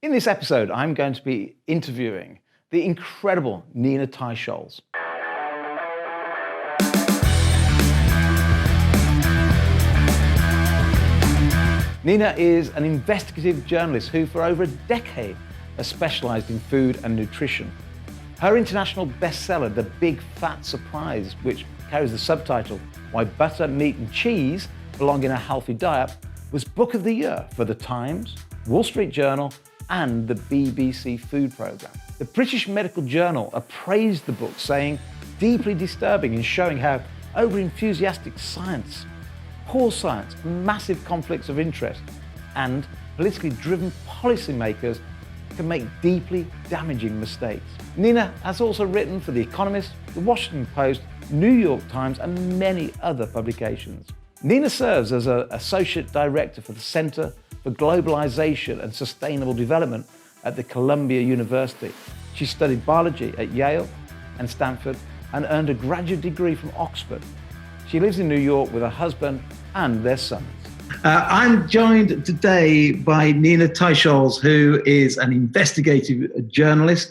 In this episode, I'm going to be interviewing the incredible Nina Teicholz. Nina is an investigative journalist who, for over a decade, has specialised in food and nutrition. Her international bestseller, The Big Fat Surprise, which carries the subtitle, Why Butter, Meat and Cheese Belong in a Healthy Diet, was Book of the Year for The Times, Wall Street Journal, and the BBC Food Programme. The British Medical Journal appraised the book, saying, deeply disturbing in showing how overenthusiastic science, poor science, massive conflicts of interest, and politically driven policymakers can make deeply damaging mistakes. Nina has also written for The Economist, The Washington Post, New York Times, and many other publications. Nina serves as an Associate Director for the Center for Globalization and Sustainable Development at the Columbia University. She studied biology at Yale and Stanford and earned a graduate degree from Oxford. She lives in New York with her husband and their sons. I'm joined today by Nina Teicholz, who is an investigative journalist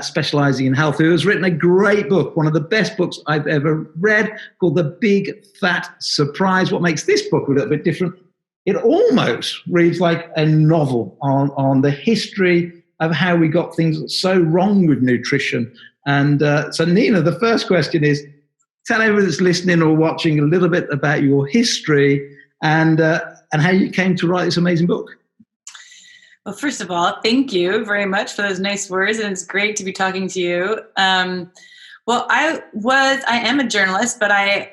specializing in health, who has written a great book, one of the best books I've ever read, called The Big Fat Surprise. What makes this book a little bit different, it almost reads like a novel on the history of how we got things so wrong with nutrition. And so, Nina, the first question is, tell everyone that's listening or watching a little bit about your history and how you came to write this amazing book. Well, first of all, thank you very much for those nice words, and it's great to be talking to you. Well, I am a journalist, but I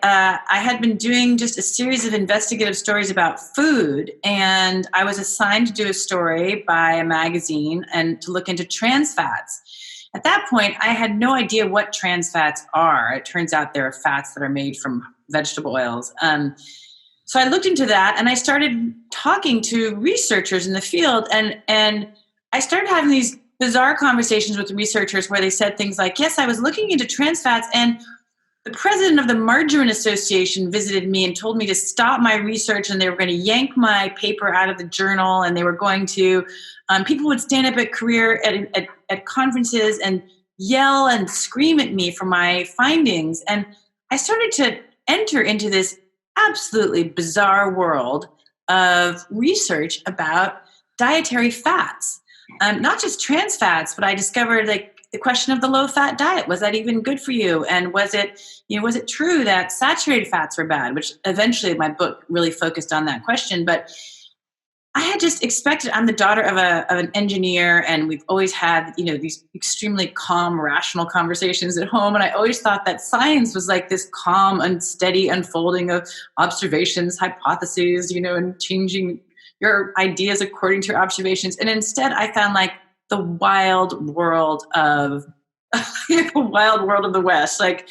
had been doing just a series of investigative stories about food, and I was assigned to do a story by a magazine and to look into trans fats. At that point, I had no idea what trans fats are. It turns out there are fats that are made from vegetable oils. So I looked into that, and I started talking to researchers in the field, and I started having these bizarre conversations with researchers where they said things like, yes, I was looking into trans fats, and the president of the Margarine Association visited me and told me to stop my research, and they were going to yank my paper out of the journal, and they were going to, people would stand up at conferences and yell and scream at me for my findings. And I started to enter into this absolutely bizarre world of research about dietary fats. Not just trans fats, but I discovered the question of the low-fat diet. Was that even good for you? And was it true that saturated fats were bad? Which eventually my book really focused on that question. But I had just expected, I'm the daughter of an engineer, and we've always had, these extremely calm, rational conversations at home. And I always thought that science was like this calm and steady unfolding of observations, hypotheses, and changing your ideas according to your observations. And instead I found the wild world of the wild world of the West, like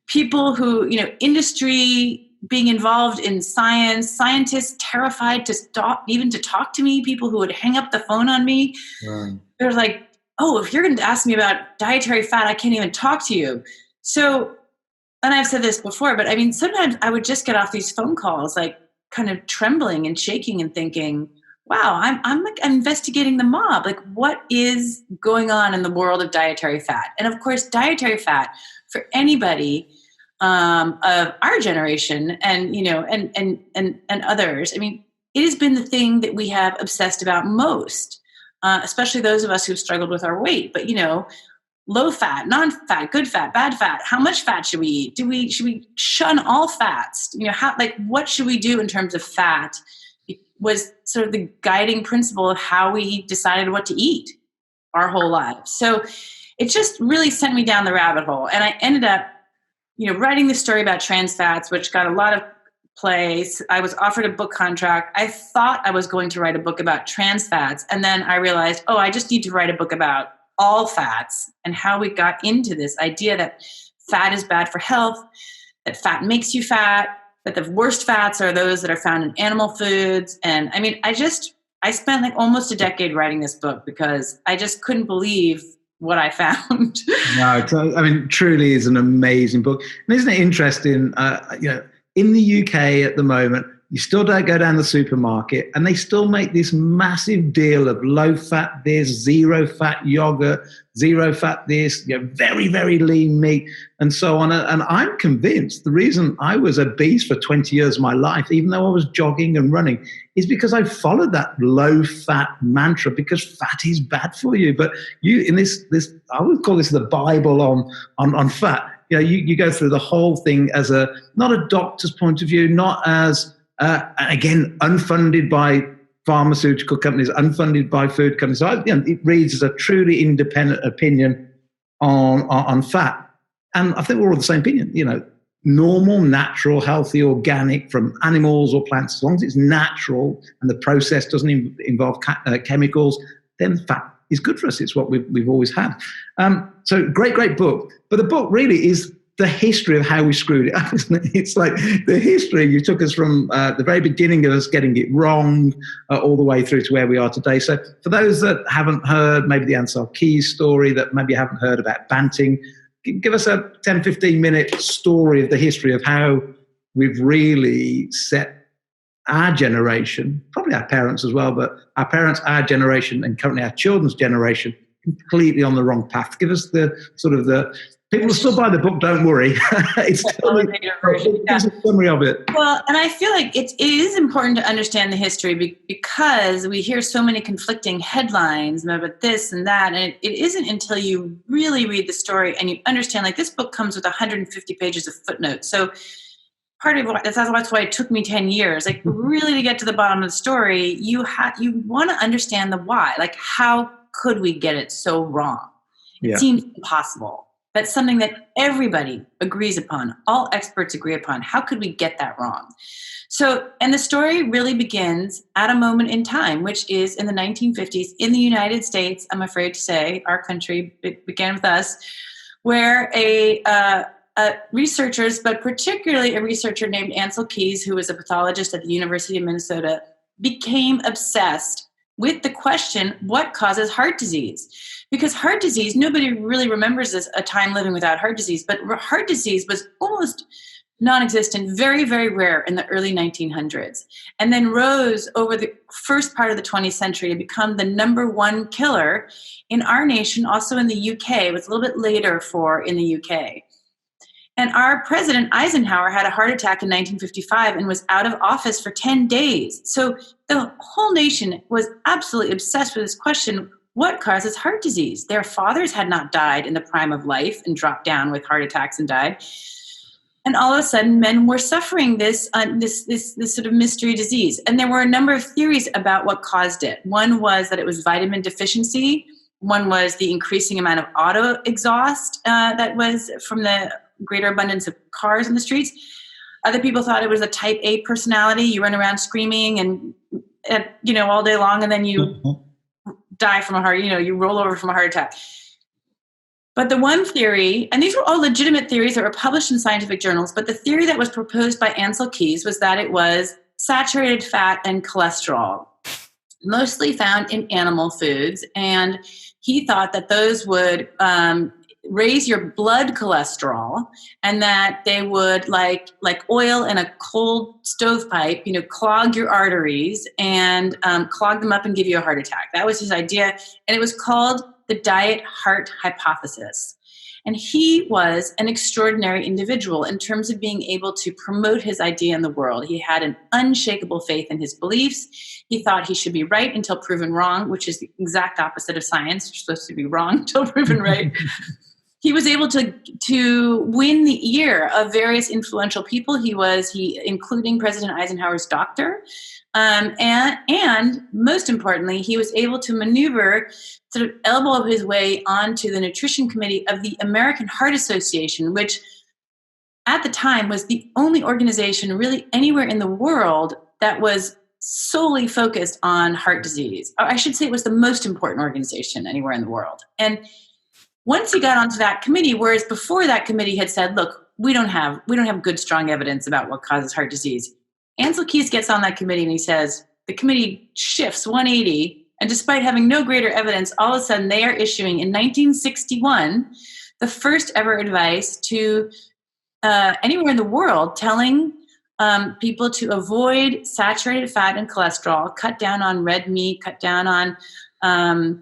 people who, industry being involved in science, scientists terrified to stop, even to talk to me, people who would hang up the phone on me. Right. They're like, oh, if you're going to ask me about dietary fat, I can't even talk to you. So, and I've said this before, but I mean, sometimes I would just get off these phone calls, kind of trembling and shaking and thinking, wow, I'm investigating the mob. What is going on in the world of dietary fat? And of course, dietary fat for anybody of our generation and, and others, I mean, it has been the thing that we have obsessed about most, especially those of us who've struggled with our weight. But, low fat, non-fat, good fat, bad fat. How much fat should we eat? Should we shun all fats? What should we do in terms of fat? It was sort of the guiding principle of how we decided what to eat our whole lives. So it just really sent me down the rabbit hole. And I ended up, writing this story about trans fats, which got a lot of play. I was offered a book contract. I thought I was going to write a book about trans fats. And then I realized, I just need to write a book about all fats and how we got into this idea that fat is bad for health, that fat makes you fat, that the worst fats are those that are found in animal foods. And I mean, I spent almost a decade writing this book because I just couldn't believe what I found. No, I mean, truly is an amazing book. And isn't it interesting, in the UK at the moment, you still don't go down the supermarket, and they still make this massive deal of low-fat this, zero-fat yogurt, zero-fat this, very, very lean meat, and so on. And I'm convinced the reason I was obese for 20 years of my life, even though I was jogging and running, is because I followed that low-fat mantra, because fat is bad for you. But you, in this, I would call this the Bible on fat. You go through the whole thing as not a doctor's point of view, not as again, unfunded by pharmaceutical companies, unfunded by food companies. So it reads as a truly independent opinion on fat. And I think we're all the same opinion. Normal, natural, healthy, organic from animals or plants, as long as it's natural and the process doesn't involve chemicals, then fat is good for us. It's what we've always had. So great book. But the book really is the history of how we screwed it up, isn't it? It's like the history. You took us from the very beginning of us getting it wrong all the way through to where we are today. So for those that haven't heard maybe the Ansel Keys story, that maybe haven't heard about Banting, give us a 10, 15-minute story of the history of how we've really set our generation, probably our parents as well, but our parents, our generation, and currently our children's generation, completely on the wrong path. Give us the sort of people will still buy the book, don't worry. It's still a summary of it. Well, and I feel like it is important to understand the history because we hear so many conflicting headlines about this and that, and it isn't until you really read the story and you understand, like this book comes with 150 pages of footnotes. So part of that's why it took me 10 years, like really to get to the bottom of the story. You want to understand the why, like how could we get it so wrong? It seems impossible. That's something that everybody agrees upon. All experts agree upon. How could we get that wrong? So, and the story really begins at a moment in time, which is in the 1950s in the United States. I'm afraid to say our country, it began with us, where researchers, but particularly a researcher named Ansel Keys, who was a pathologist at the University of Minnesota, became obsessed with the question, what causes heart disease? Because heart disease, nobody really remembers a time living without heart disease, but heart disease was almost non-existent, very, very rare in the early 1900s, and then rose over the first part of the 20th century to become the number one killer in our nation, also in the UK. It was a little bit later in the UK. And our president, Eisenhower, had a heart attack in 1955 and was out of office for 10 days. So the whole nation was absolutely obsessed with this question, what causes heart disease? Their fathers had not died in the prime of life and dropped down with heart attacks and died. And all of a sudden, men were suffering this sort of mystery disease. And there were a number of theories about what caused it. One was that it was vitamin deficiency. One was the increasing amount of auto exhaust that was from the greater abundance of cars in the streets. Other people thought it was a type A personality. You run around screaming and all day long, and then you die from you roll over from a heart attack. But the one theory, and these were all legitimate theories that were published in scientific journals, but the theory that was proposed by Ansel Keys was that it was saturated fat and cholesterol, mostly found in animal foods. And he thought that those would raise your blood cholesterol, and that they would, like oil in a cold stovepipe, clog your arteries and clog them up and give you a heart attack. That was his idea, and it was called the diet heart hypothesis. And he was an extraordinary individual in terms of being able to promote his idea in the world. He had an unshakable faith in his beliefs. He thought he should be right until proven wrong, which is the exact opposite of science. You're supposed to be wrong until proven right. He was able to win the ear of various influential people. He including President Eisenhower's doctor. And most importantly, he was able to maneuver, sort of elbow his way onto the nutrition committee of the American Heart Association, which at the time was the only organization really anywhere in the world that was solely focused on heart disease. Or I should say it was the most important organization anywhere in the world. And once he got onto that committee, whereas before that committee had said, look, we don't have good, strong evidence about what causes heart disease. Ansel Keys gets on that committee and he says, the committee shifts 180, and despite having no greater evidence, all of a sudden they are issuing in 1961 the first ever advice to anywhere in the world telling people to avoid saturated fat and cholesterol, cut down on red meat, cut down on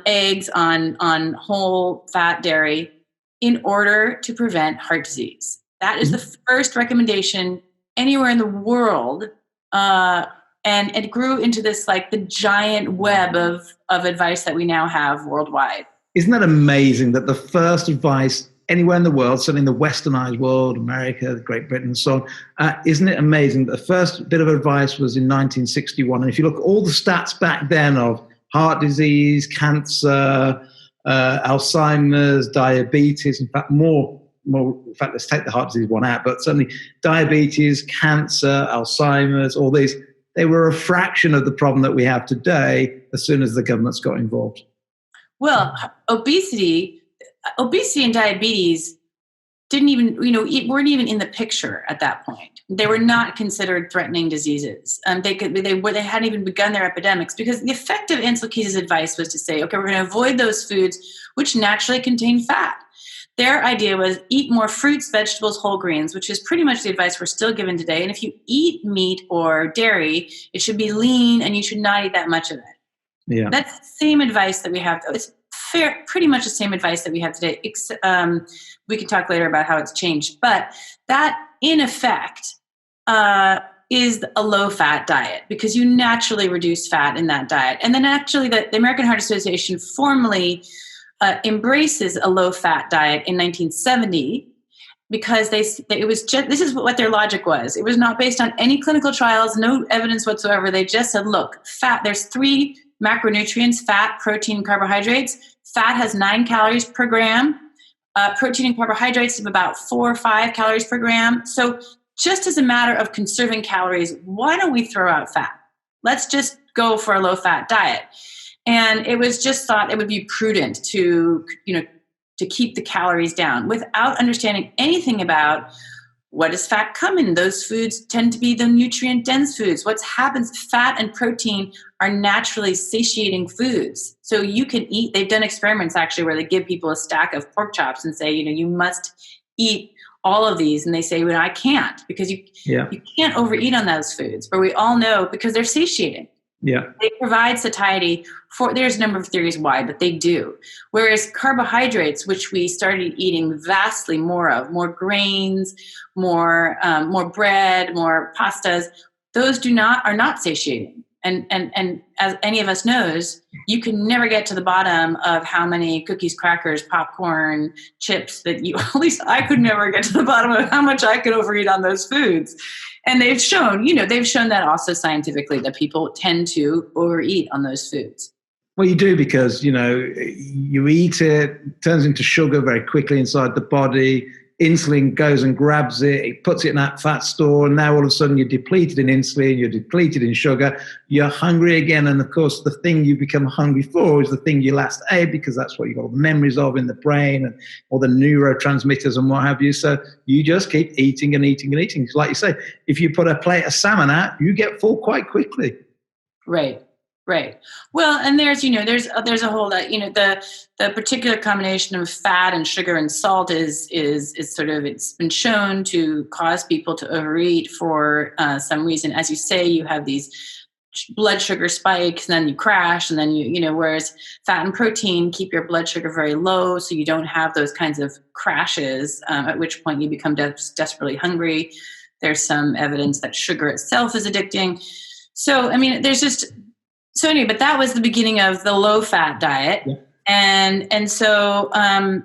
eggs, on whole fat dairy, in order to prevent heart disease. That is the first recommendation anywhere in the world. And it grew into this like the giant web of advice that we now have worldwide. Isn't that amazing that the first advice anywhere in the world, certainly in the westernized world, America, Great Britain, and so on, isn't it amazing that the first bit of advice was in 1961? And if you look at all the stats back then of heart disease, cancer, Alzheimer's, diabetes, in fact, more, in fact, let's take the heart disease one out, but certainly diabetes, cancer, Alzheimer's, all these, they were a fraction of the problem that we have today as soon as the governments got involved. Well, obesity and diabetes didn't even, weren't even in the picture at that point. They were not considered threatening diseases. They hadn't even begun their epidemics, because the effect of Ansel Keys' advice was to say, okay, we're going to avoid those foods which naturally contain fat. Their idea was eat more fruits, vegetables, whole grains, which is pretty much the advice we're still given today. And if you eat meat or dairy, it should be lean and you should not eat that much of it. Yeah, that's the same advice that we have. It's pretty much the same advice that we have today. We can talk later about how it's changed. But that, in effect, is a low-fat diet, because you naturally reduce fat in that diet. And then actually the American Heart Association formally embraces a low-fat diet in 1970, because this is what their logic was. It was not based on any clinical trials, no evidence whatsoever. They just said, look, fat, there's 3 macronutrients: fat, protein, and carbohydrates. Fat has 9 calories per gram. Protein and carbohydrates have about 4 or 5 calories per gram. So just as a matter of conserving calories, why don't we throw out fat? Let's just go for a low-fat diet. And it was just thought it would be prudent to keep the calories down, without understanding anything about what does fat come in. Those foods tend to be the nutrient-dense foods. What happens, fat and protein are naturally satiating foods. So you can eat, they've done experiments actually where they give people a stack of pork chops and say, you must eat all of these. And they say, well, I can't, because you can't overeat on those foods. But we all know, because they're satiating. Yeah. They provide satiety there's a number of theories why, but they do. Whereas carbohydrates, which we started eating vastly more of, more grains, more bread, more pastas, those are not satiating. And as any of us knows, you can never get to the bottom of how many cookies, crackers, popcorn, chips at least I could never get to the bottom of how much I could overeat on those foods. And they've shown that also scientifically, that people tend to overeat on those foods. Well, you do, because, you eat it turns into sugar very quickly inside the body. Insulin goes and grabs it, it puts it in that fat store, and now all of a sudden you're depleted in insulin, you're depleted in sugar, you're hungry again. And of course, the thing you become hungry for is the thing you last ate, because that's what you got all the memories of in the brain and all the neurotransmitters and what have you. So you just keep eating and eating and eating. Like you say, if you put a plate of salmon out, you get full quite quickly. Right. Well, and there's a whole lot, the particular combination of fat and sugar and salt is sort of, it's been shown to cause people to overeat for some reason. As you say, you have these blood sugar spikes, and then you crash, and then whereas fat and protein keep your blood sugar very low, so you don't have those kinds of crashes, at which point you become desperately hungry. There's some evidence that sugar itself is addicting. So, but that was the beginning of the low-fat diet. Yeah. And so, and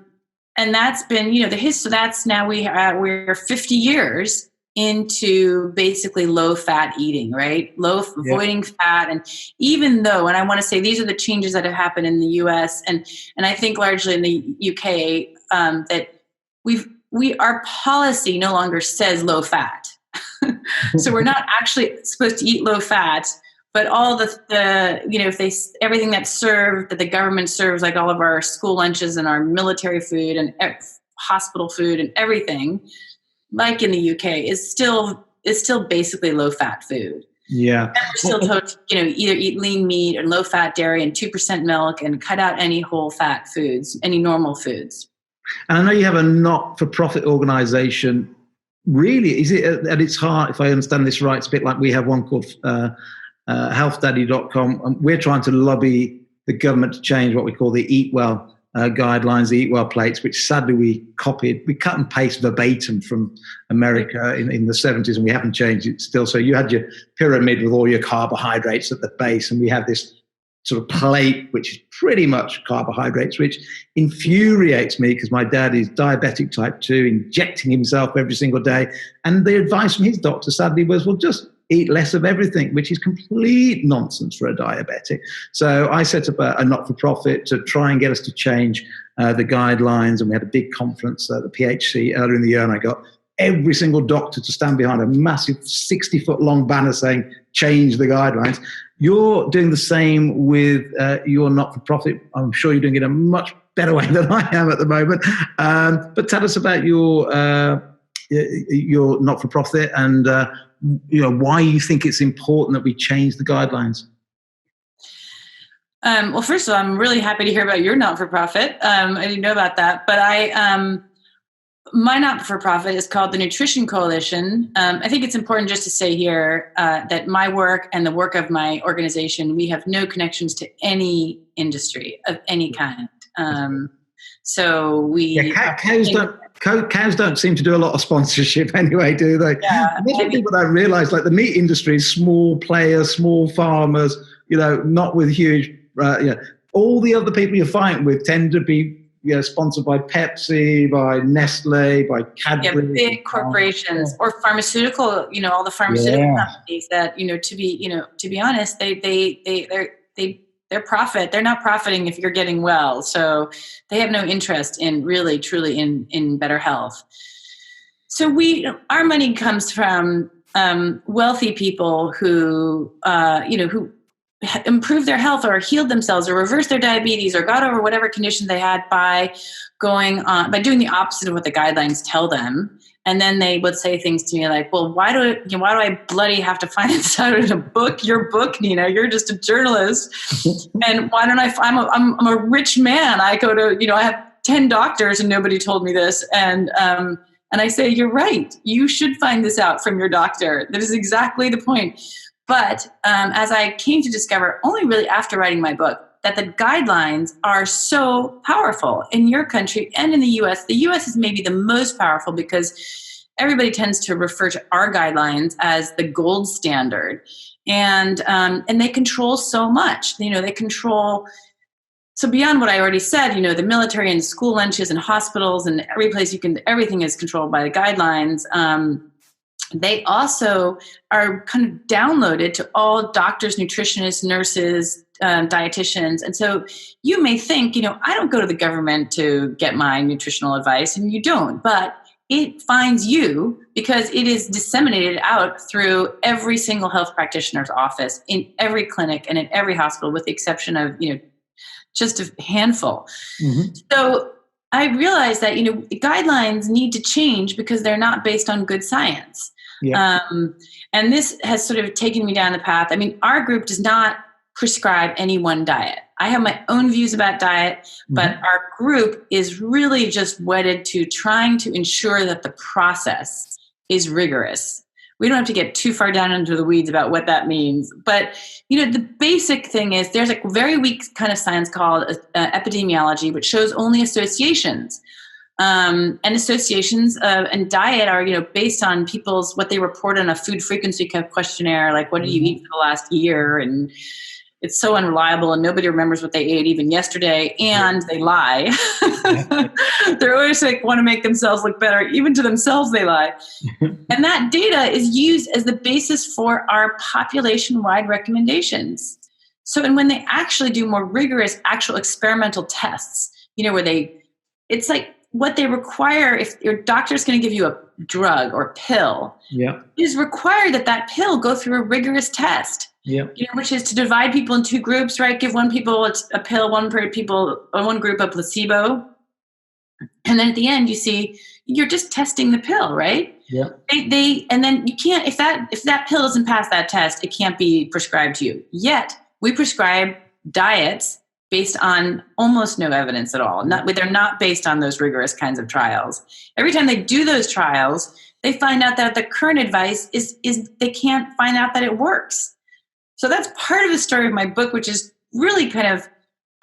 that's been, so that's now we're 50 years into basically low-fat eating, right? Avoiding fat. And even though, and I want to say these are the changes that have happened in the US and I think largely in the UK, that our policy no longer says low-fat. So we're not actually supposed to eat low-fat. But all everything that's served, that the government serves, like all of our school lunches and our military food and hospital food and everything, like in the UK, is still basically low-fat food. Yeah. And we're still told to, either eat lean meat or low-fat dairy and 2% milk, and cut out any whole-fat foods, any normal foods. And I know you have a not-for-profit organization really, is it at its heart, if I understand this right, it's a bit like we have one called healthdaddy.com, and we're trying to lobby the government to change what we call the Eat Well guidelines, the Eat Well plates, which sadly we copied. We cut and paste verbatim from America in the 70s, and we haven't changed it still. So you had your pyramid with all your carbohydrates at the base, and we have this sort of plate, which is pretty much carbohydrates, which infuriates me because my dad is diabetic type 2, injecting himself every single day. And the advice from his doctor, sadly, was, well, just eat less of everything, which is complete nonsense for a diabetic. So I set up a not-for-profit to try and get us to change the guidelines. And we had a big conference at the PHC earlier in the year, and I got every single doctor to stand behind a massive 60-foot-long banner saying, change the guidelines. You're doing the same with your not-for-profit. I'm sure you're doing it in a much better way than I am at the moment. But tell us about your not-for-profit and why you think it's important that we change the guidelines. Well, first of all, I'm really happy to hear about your not-for-profit. I didn't know about that, but my not-for-profit is called the Nutrition Coalition. I think it's important just to say here that my work and the work of my organization, we have no connections to any industry of any kind. So we... Cows don't seem to do a lot of sponsorship anyway, do they? Yeah, people don't realize, like, the meat industry is small players, small farmers, not with huge, all the other people you're fighting with tend to be sponsored by Pepsi, by Nestle, by Cadbury. Yeah, big corporations or pharmaceutical, all the pharmaceutical companies that, to be honest, their profit, they're not profiting if you're getting well. So they have no interest in really, truly in better health. So our money comes from wealthy people who improved their health or healed themselves or reversed their diabetes or got over whatever condition they had by doing the opposite of what the guidelines tell them. And then they would say things to me like, well, why do I bloody have to find inside of a book? Your book, Nina, you're just a journalist. And why don't I'm a rich man. I go to, I have 10 doctors and nobody told me this. And I say, you're right. You should find this out from your doctor. That is exactly the point. But as I came to discover only really after writing my book, that the guidelines are so powerful in your country and in the U.S. The U.S. is maybe the most powerful because everybody tends to refer to our guidelines as the gold standard. And they control so much. They control... So beyond what I already said, the military and school lunches and hospitals and every place everything is controlled by the guidelines. They also are kind of downloaded to all doctors, nutritionists, nurses, dietitians. And so you may think, I don't go to the government to get my nutritional advice, and you don't, but it finds you because it is disseminated out through every single health practitioner's office, in every clinic and in every hospital, with the exception of, just a handful. Mm-hmm. So I realized that, the guidelines need to change because they're not based on good science. Yeah. And this has sort of taken me down the path. I mean, our group does not prescribe any one diet. I have my own views about diet, but our group is really just wedded to trying to ensure that the process is rigorous. We don't have to get too far down into the weeds about what that means. But, the basic thing is there's a very weak kind of science called epidemiology, which shows only associations. And associations and diet are, based on what they report on a food frequency questionnaire, like what did you eat for the last year? And it's so unreliable and nobody remembers what they ate even yesterday, and they lie. They're always want to make themselves look better. Even to themselves, they lie. And that data is used as the basis for our population-wide recommendations. So, and when they actually do more rigorous actual experimental tests, it's like, what they require, if your doctor's going to give you a drug or pill, it is required that pill go through a rigorous test. Yeah. Which is to divide people in two groups, right? Give one people a pill, one group a placebo, and then at the end you see you're just testing the pill, right? Yeah. And then you can't, if that pill doesn't pass that test, it can't be prescribed to you. Yet we prescribe diets based on almost no evidence at all. They're not based on those rigorous kinds of trials. Every time they do those trials, they find out that the current advice is they can't find out that it works. So that's part of the story of my book, which is really kind of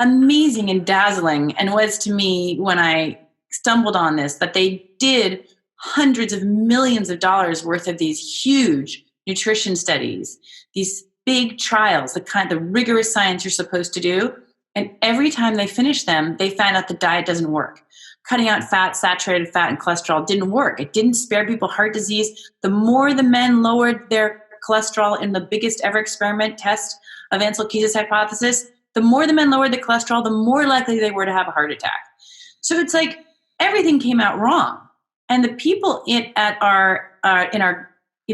amazing and dazzling, and was to me when I stumbled on this, that they did hundreds of millions of dollars worth of these huge nutrition studies, these big trials, the rigorous science you're supposed to do. And every time they finished them, they found out the diet doesn't work. Cutting out fat, saturated fat, and cholesterol didn't work. It didn't spare people heart disease. The more the men lowered their cholesterol in the biggest ever experiment test of Ansel-Keys' hypothesis, the more the men lowered the cholesterol, the more likely they were to have a heart attack. So it's like everything came out wrong. And the people in our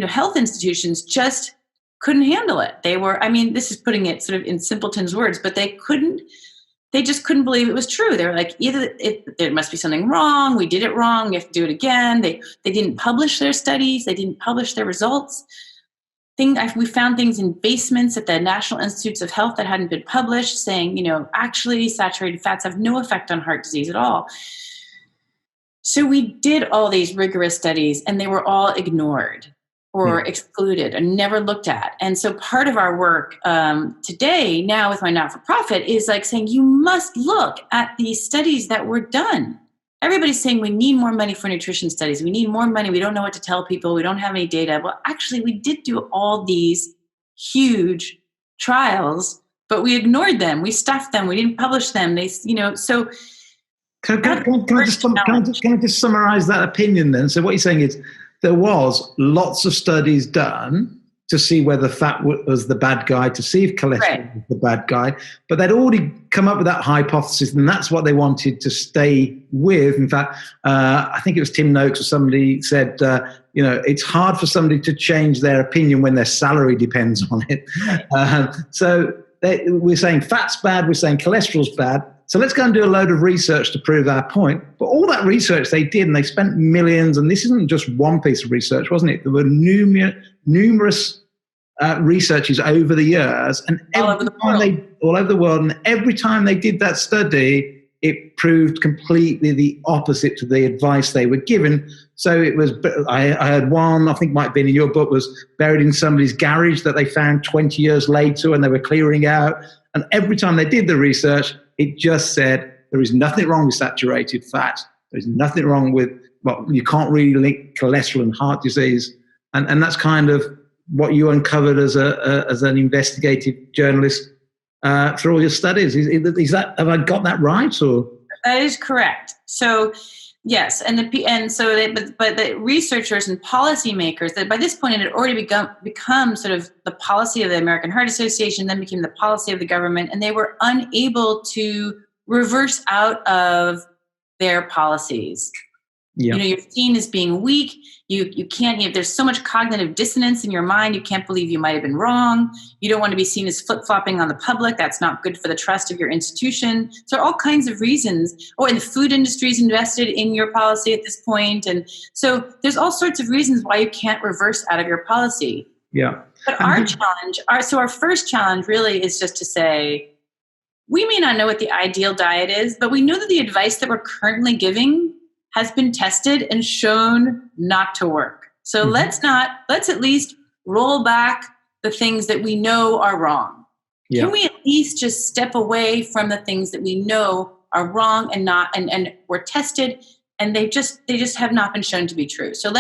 health institutions just couldn't handle it. This is putting it sort of in simpleton's words, but they just couldn't believe it was true. They were like, there must be something wrong. We did it wrong. We have to do it again. They didn't publish their studies. They didn't publish their results. We found things in basements at the National Institutes of Health that hadn't been published, saying, actually saturated fats have no effect on heart disease at all. So we did all these rigorous studies, and they were all ignored or excluded and never looked at. And so part of our work today, now with my not-for-profit, is like saying you must look at these studies that were done. Everybody's saying we need more money for nutrition studies. We need more money. We don't know what to tell people. We don't have any data. Well, actually, we did do all these huge trials, but we ignored them. We stuffed them. We didn't publish them. So... Can I just summarize that opinion then? So what you're saying is there was lots of studies done to see whether fat was the bad guy, to see if cholesterol was the bad guy, but they'd already come up with that hypothesis, and that's what they wanted to stay with. In fact, I think it was Tim Noakes or somebody said, it's hard for somebody to change their opinion when their salary depends on it. So we're saying fat's bad, we're saying cholesterol's bad. So let's go and do a load of research to prove our point. But all that research they did, and they spent millions, and this isn't just one piece of research, wasn't it? There were numerous researches over the years, and all over the world. And every time they did that study, it proved completely the opposite to the advice they were given. So it was, I heard one, I think might have been in your book, was buried in somebody's garage that they found 20 years later when they were clearing out. And every time they did the research, it just said there is nothing wrong with saturated fat. There's nothing wrong with, you can't really link cholesterol and heart disease. And that's kind of what you uncovered as an investigative journalist through all your studies. Is that, have I got that right? Or that is correct. So yes, but the researchers and policymakers, that by this point it had already become sort of the policy of the American Heart Association, then became the policy of the government, and they were unable to reverse out of their policies. Yeah. You're seen as being weak. You can't, there's so much cognitive dissonance in your mind. You can't believe you might have been wrong. You don't want to be seen as flip-flopping on the public. That's not good for the trust of your institution. So all kinds of reasons. And the food industry is invested in your policy at this point. And so there's all sorts of reasons why you can't reverse out of your policy. Yeah. But our first challenge really is just to say, we may not know what the ideal diet is, but we know that the advice that we're currently giving has been tested and shown not to work. So let's at least roll back the things that we know are wrong. Yeah. Can we at least just step away from the things that we know are wrong and were tested and they just have not been shown to be true? So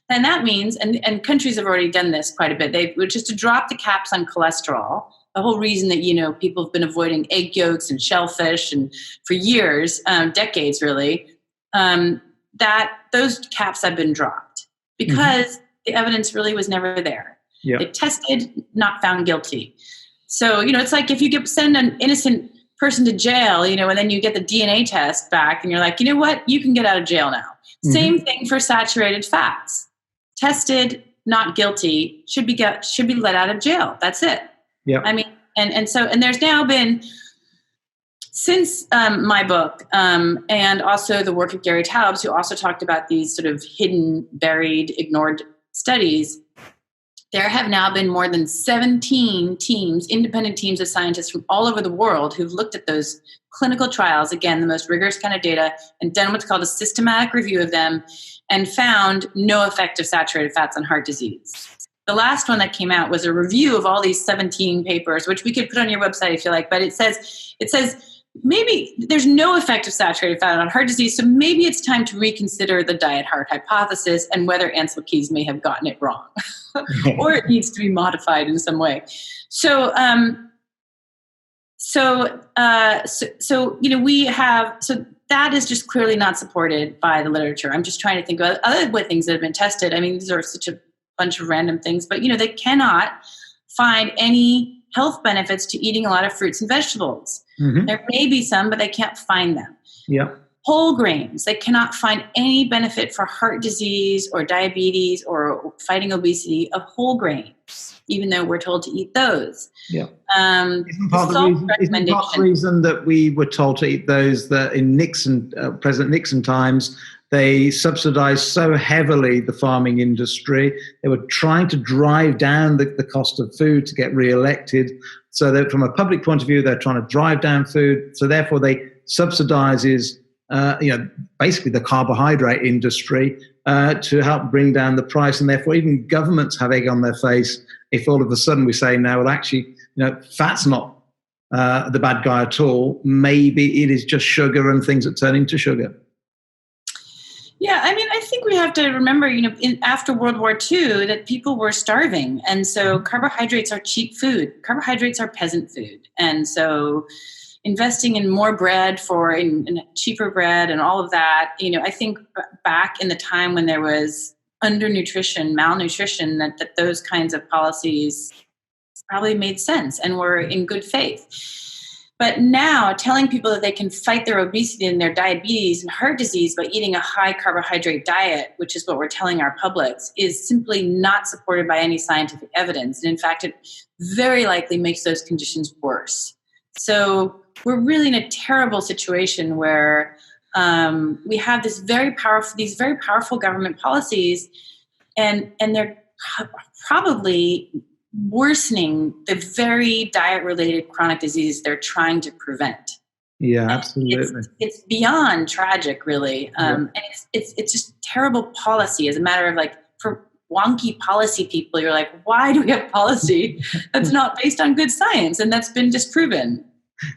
and that means, and countries have already done this quite a bit, just to drop the caps on cholesterol. The whole reason that, people have been avoiding egg yolks and shellfish and for years, decades really, that those caps have been dropped because the evidence really was never there. Yep. They tested, not found guilty. So, it's like if you send an innocent person to jail, and then you get the DNA test back and you're like, you know what, you can get out of jail now. Mm-hmm. Same thing for saturated fats. Tested, not guilty, should be let out of jail. That's it. Yeah. And there's now been, since my book, and also the work of Gary Taubes, who also talked about these sort of hidden, buried, ignored studies, there have now been more than 17 teams, independent teams of scientists from all over the world who've looked at those clinical trials, again, the most rigorous kind of data, and done what's called a systematic review of them, and found no effect of saturated fats on heart disease. The last one that came out was a review of all these 17 papers, which we could put on your website if you like, but it says maybe there's no effect of saturated fat on heart disease, so maybe it's time to reconsider the diet heart hypothesis and whether Ansel Keys may have gotten it wrong, or it needs to be modified in some way. So that is just clearly not supported by the literature. I'm just trying to think of other things that have been tested. I mean, these are such a bunch of random things, but they cannot find any health benefits to eating a lot of fruits and vegetables. Mm-hmm. There may be some, but they can't find them. Yeah. Whole grains, they cannot find any benefit for heart disease or diabetes or fighting obesity of whole grains, even though we're told to eat those. Yeah. Isn't part of the reason that we were told to eat those that in President Nixon times, they subsidized so heavily the farming industry. They were trying to drive down the cost of food to get re-elected. So that from a public point of view, they're trying to drive down food. So therefore, they subsidizes, basically the carbohydrate industry to help bring down the price. And therefore, even governments have egg on their face if all of a sudden we say, no, well, actually, fat's not the bad guy at all. Maybe it is just sugar and things that turn into sugar. Yeah, I mean, I think we have to remember, after World War II, that people were starving. And so carbohydrates are cheap food. Carbohydrates are peasant food. And so investing in more bread in cheaper bread and all of that, I think back in the time when there was undernutrition, malnutrition, that those kinds of policies probably made sense and were in good faith. But now telling people that they can fight their obesity and their diabetes and heart disease by eating a high carbohydrate diet, which is what we're telling our publics, is simply not supported by any scientific evidence. And in fact, it very likely makes those conditions worse. So we're really in a terrible situation where we have these very powerful government policies, and they're probably worsening the very diet-related chronic diseases they're trying to prevent. Yeah, absolutely. It's beyond tragic, really. And it's just terrible policy. As a matter of for wonky policy people, you're like, why do we have policy that's not based on good science and that's been disproven?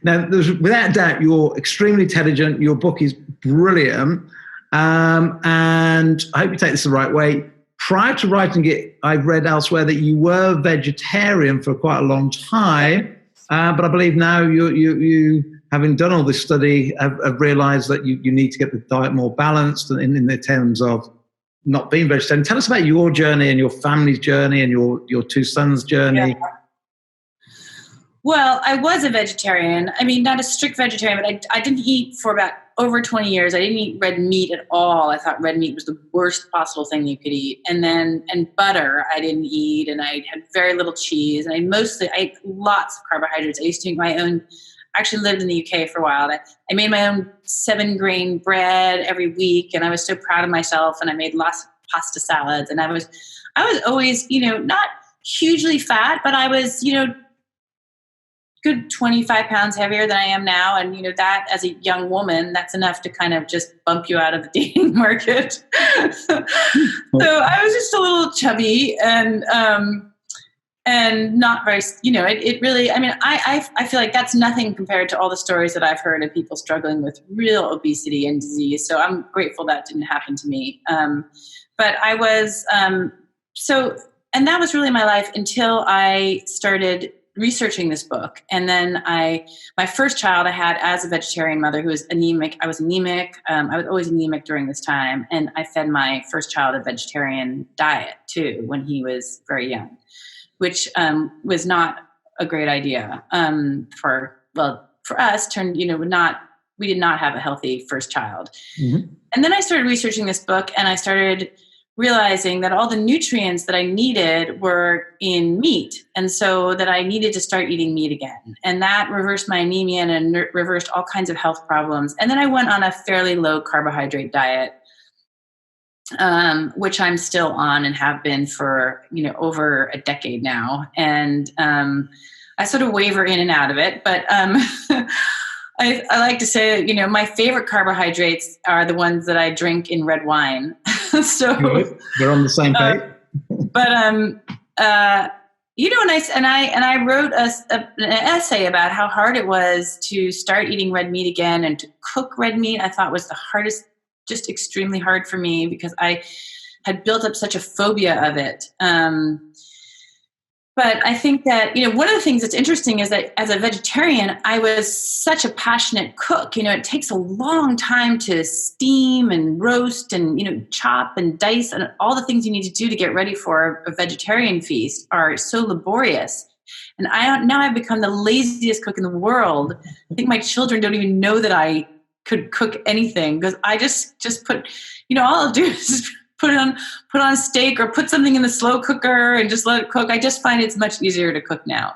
Now, without doubt, you're extremely intelligent. Your book is brilliant. And I hope you take this the right way. Prior to writing it, I've read elsewhere that you were vegetarian for quite a long time, but I believe now you having done all this study, have realised that you need to get the diet more balanced in the terms of not being vegetarian. Tell us about your journey and your family's journey and your two sons' journey. Yeah. Well, I was a vegetarian. I mean, not a strict vegetarian, but I didn't eat for about over 20 years. I didn't eat red meat at all. I thought red meat was the worst possible thing you could eat. And butter I didn't eat, and I had very little cheese, and I ate lots of carbohydrates. I used to make my own. I actually lived in the UK for a while. I made my own 7-grain bread every week, and I was so proud of myself, and I made lots of pasta salads, and I was always, not hugely fat, but I was, good 25 pounds heavier than I am now. And, that as a young woman, that's enough to kind of just bump you out of the dating market. So I was just a little chubby and not very, it really, I mean, I feel like that's nothing compared to all the stories that I've heard of people struggling with real obesity and disease. So I'm grateful that didn't happen to me. But I was, and that was really my life until I started researching this book. And then my first child I had as a vegetarian mother who was anemic. I was anemic. I was always anemic during this time. And I fed my first child a vegetarian diet too, when he was very young, which was not a great idea for us. We did not have a healthy first child. Mm-hmm. And then I started researching this book, and I started realizing that all the nutrients that I needed were in meat. And so that I needed to start eating meat again. And that reversed my anemia and reversed all kinds of health problems. And then I went on a fairly low carbohydrate diet. which I'm still on and have been for, over a decade now. And I sort of waver in and out of it, but I like to say, my favorite carbohydrates are the ones that I drink in red wine. So good. We're on the same page. But and I wrote an essay about how hard it was to start eating red meat again, and to cook red meat. I thought was the hardest, just extremely hard for me, because I had built up such a phobia of it. But I think that, one of the things that's interesting is that as a vegetarian, I was such a passionate cook. It takes a long time to steam and roast and, chop and dice, and all the things you need to do to get ready for a vegetarian feast are so laborious. And I've become the laziest cook in the world. I think my children don't even know that I could cook anything, because I just put, all I'll do is put on a steak or put something in the slow cooker and just let it cook. I just find it's much easier to cook now.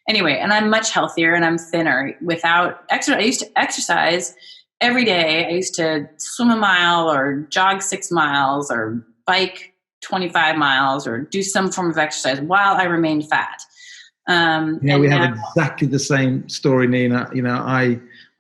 Anyway, and I'm much healthier and I'm thinner without exercise. I used to exercise every day. I used to swim a mile or jog 6 miles or bike 25 miles or do some form of exercise while I remained fat. We have exactly the same story, Nina.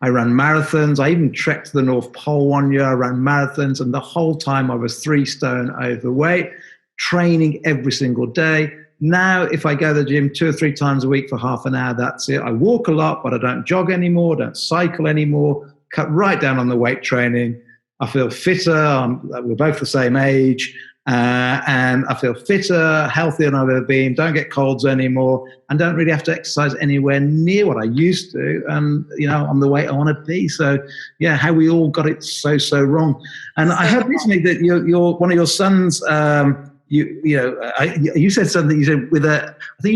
I ran marathons. I even trekked to the North Pole one year. I ran marathons, and the whole time I was 3 stone overweight, training every single day. Now, if I go to the gym 2 or 3 times a week for half an hour, that's it. I walk a lot, but I don't jog anymore, don't cycle anymore, cut right down on the weight training. I feel fitter. We're both the same age. And I feel fitter, healthier than I've ever been, don't get colds anymore, and don't really have to exercise anywhere near what I used to. And, I'm the weight I want to be. So, yeah, how we all got it so wrong. And I heard recently that one of your sons, you said something, you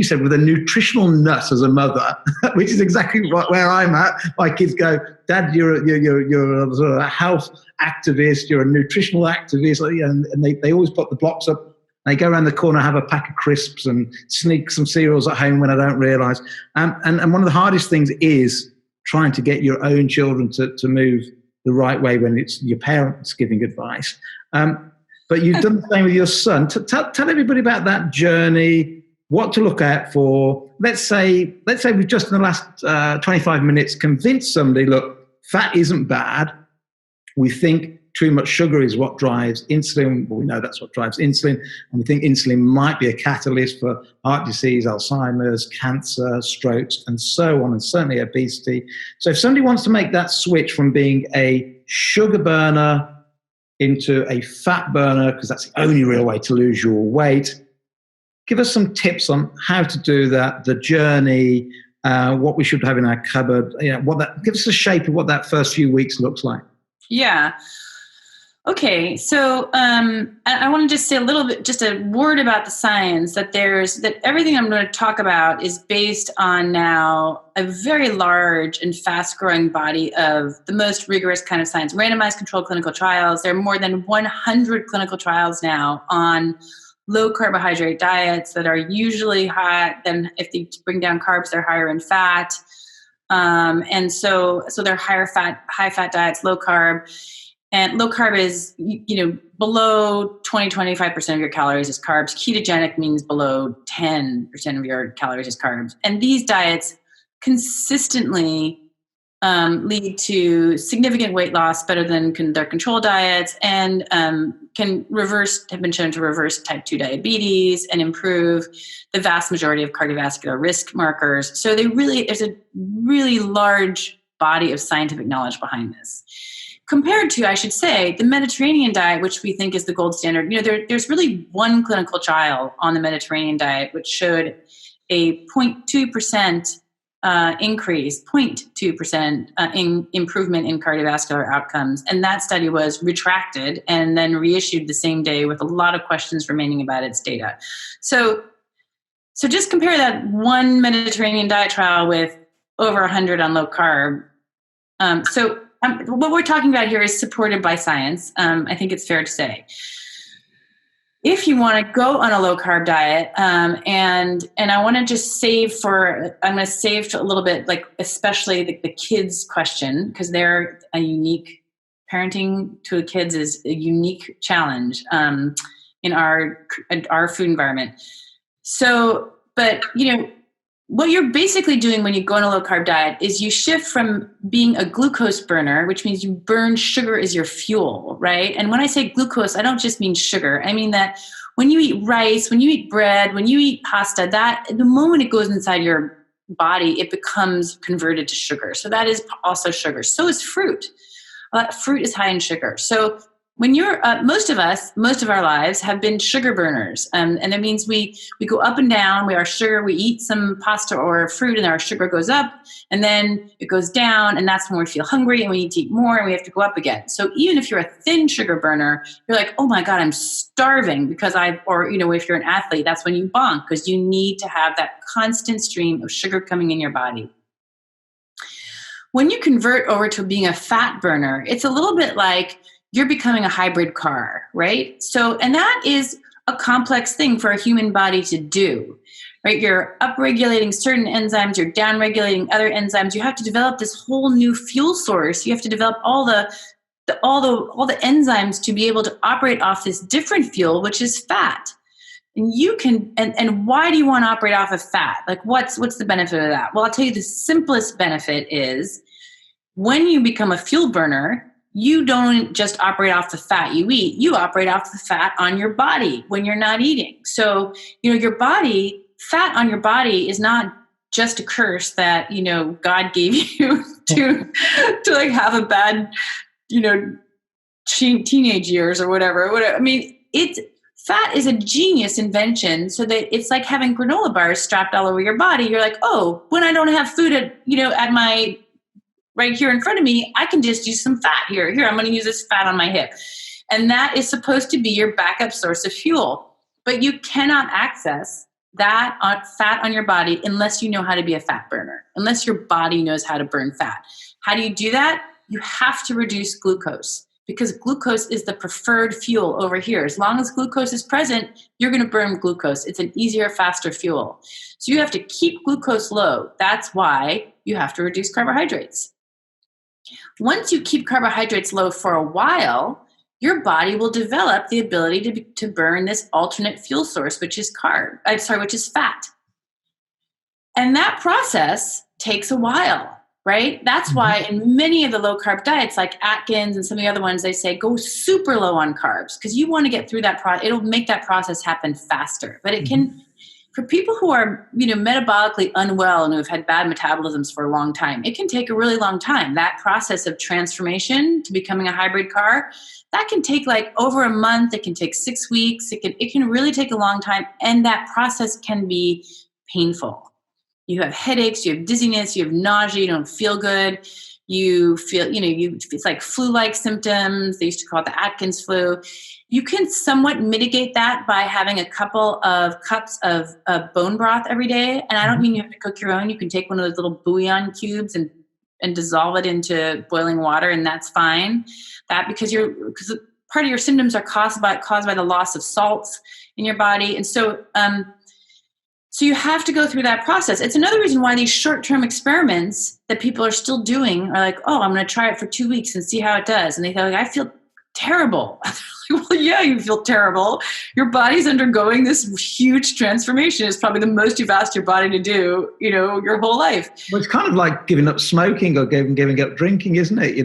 said with a nutritional nut as a mother, which is exactly where I'm at. My kids go, Dad, you're a sort of a health activist, you're a nutritional activist, and they always put the blocks up. They go around the corner, have a pack of crisps and sneak some cereals at home when I don't realise. And one of the hardest things is trying to get your own children to move the right way when it's your parents giving advice. But you've done the same with your son. Tell everybody about that journey, what to look out for. Let's say we've just in the last 25 minutes convinced somebody, look, fat isn't bad. We think too much sugar is what drives insulin. Well, we know that's what drives insulin. And we think insulin might be a catalyst for heart disease, Alzheimer's, cancer, strokes, and so on, and certainly obesity. So if somebody wants to make that switch from being a sugar burner into a fat burner, because that's the only real way to lose your weight, give us some tips on how to do that, the journey, what we should have in our cupboard, give us a shape of what that first few weeks looks like. Yeah. Okay. So I want to just say just a word about the science, that everything I'm going to talk about is based on now a very large and fast growing body of the most rigorous kind of science, randomized controlled clinical trials. There are more than 100 clinical trials now on low carbohydrate diets that are usually high. Then if they bring down carbs, they're higher in fat. And so they're high fat diets, low carb. And low carb is, below 25% of your calories is carbs. Ketogenic means below 10% of your calories is carbs. And these diets consistently lead to significant weight loss, better than their control diets, and have been shown to reverse type 2 diabetes and improve the vast majority of cardiovascular risk markers. So there's a really large body of scientific knowledge behind this. Compared to, I should say, the Mediterranean diet, which we think is the gold standard. There's really one clinical trial on the Mediterranean diet which showed a 0.2% increase, 0.2% in improvement in cardiovascular outcomes. And that study was retracted and then reissued the same day with a lot of questions remaining about its data. So just compare that one Mediterranean diet trial with over 100 on low carb. What we're talking about here is supported by science. I think it's fair to say. If you want to go on a low carb diet, and I want to just I'm going to save a little bit, like especially the kids' question, because they're a unique parenting to kids is a unique challenge in our food environment. So, but what you're basically doing when you go on a low carb diet is you shift from being a glucose burner, which means you burn sugar as your fuel, right? And when I say glucose, I don't just mean sugar. I mean that when you eat rice, when you eat bread, when you eat pasta, that the moment it goes inside your body, it becomes converted to sugar. So that is also sugar. So is fruit. Fruit is high in sugar. So when you're, most of our lives have been sugar burners. And that means we go up and down. We are sugar. We eat some pasta or fruit and our sugar goes up and then it goes down. And that's when we feel hungry and we need to eat more and we have to go up again. So even if you're a thin sugar burner, you're like, oh my God, I'm starving because if you're an athlete, that's when you bonk because you need to have that constant stream of sugar coming in your body. When you convert over to being a fat burner, it's a little bit like you're becoming a hybrid car, right? So, and that is a complex thing for a human body to do, right? You're upregulating certain enzymes, you're downregulating other enzymes. You have to develop this whole new fuel source. You have to develop all the enzymes to be able to operate off this different fuel, which is fat. And you can, and why do you want to operate off of fat? Like what's the benefit of that? Well, I'll tell you the simplest benefit is when you become a fuel burner, you don't just operate off the fat you eat, you operate off the fat on your body when you're not eating. So, your body, fat on your body is not just a curse that, God gave you to like have a bad, teenage years or whatever. I mean, fat is a genius invention so that it's like having granola bars strapped all over your body. You're like, oh, when I don't have food at my right here in front of me, I can just use some fat here. Here, I'm going to use this fat on my hip. And that is supposed to be your backup source of fuel. But you cannot access that fat on your body unless you know how to be a fat burner, unless your body knows how to burn fat. How do you do that? You have to reduce glucose because glucose is the preferred fuel over here. As long as glucose is present, you're going to burn glucose. It's an easier, faster fuel. So you have to keep glucose low. That's why you have to reduce carbohydrates. Once you keep carbohydrates low for a while, your body will develop the ability to burn this alternate fuel source, which is fat. And that process takes a while, right? That's why in many of the low carb diets, like Atkins and some of the other ones, they say go super low on carbs because you want to get through that process. It'll make that process happen faster. But it can, for people who are, metabolically unwell and who've had bad metabolisms for a long time, it can take a really long time. That process of transformation to becoming a hybrid car, that can take like over a month. It can take 6 weeks. It can really take a long time. And that process can be painful. You have headaches, you have dizziness, you have nausea, you don't feel good. You feel, it's like flu-like symptoms. They used to call it the Atkins flu. You can somewhat mitigate that by having a couple of cups of bone broth every day. And I don't mean you have to cook your own. You can take one of those little bouillon cubes and dissolve it into boiling water, and that's fine. Because part of your symptoms are caused by the loss of salts in your body. And so you have to go through that process. It's another reason why these short-term experiments that people are still doing are like, oh, I'm going to try it for 2 weeks and see how it does. And they go, I feel terrible. Well, yeah, you feel terrible. Your body's undergoing this huge transformation. It's probably the most you've asked your body to do, your whole life. Well, it's kind of like giving up smoking or giving up drinking, isn't it?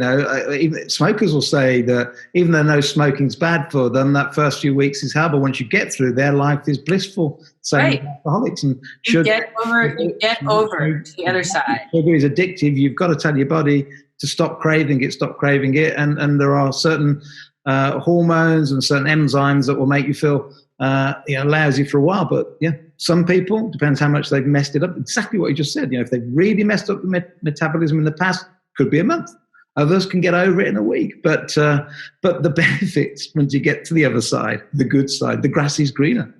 Even smokers will say that even though no smoking's bad for them, that first few weeks is hell. But once you get through, their life is blissful. Same with alcoholics. And you get over to the other side. Sugar is addictive. You've got to tell your body to stop craving it. And there are certain hormones and certain enzymes that will make you feel lousy for a while. But yeah, some people, depends how much they've messed it up. Exactly what you just said. If they've really messed up the metabolism in the past, could be a month. Others can get over it in a week. But the benefits once you get to the other side, the good side, the grass is greener.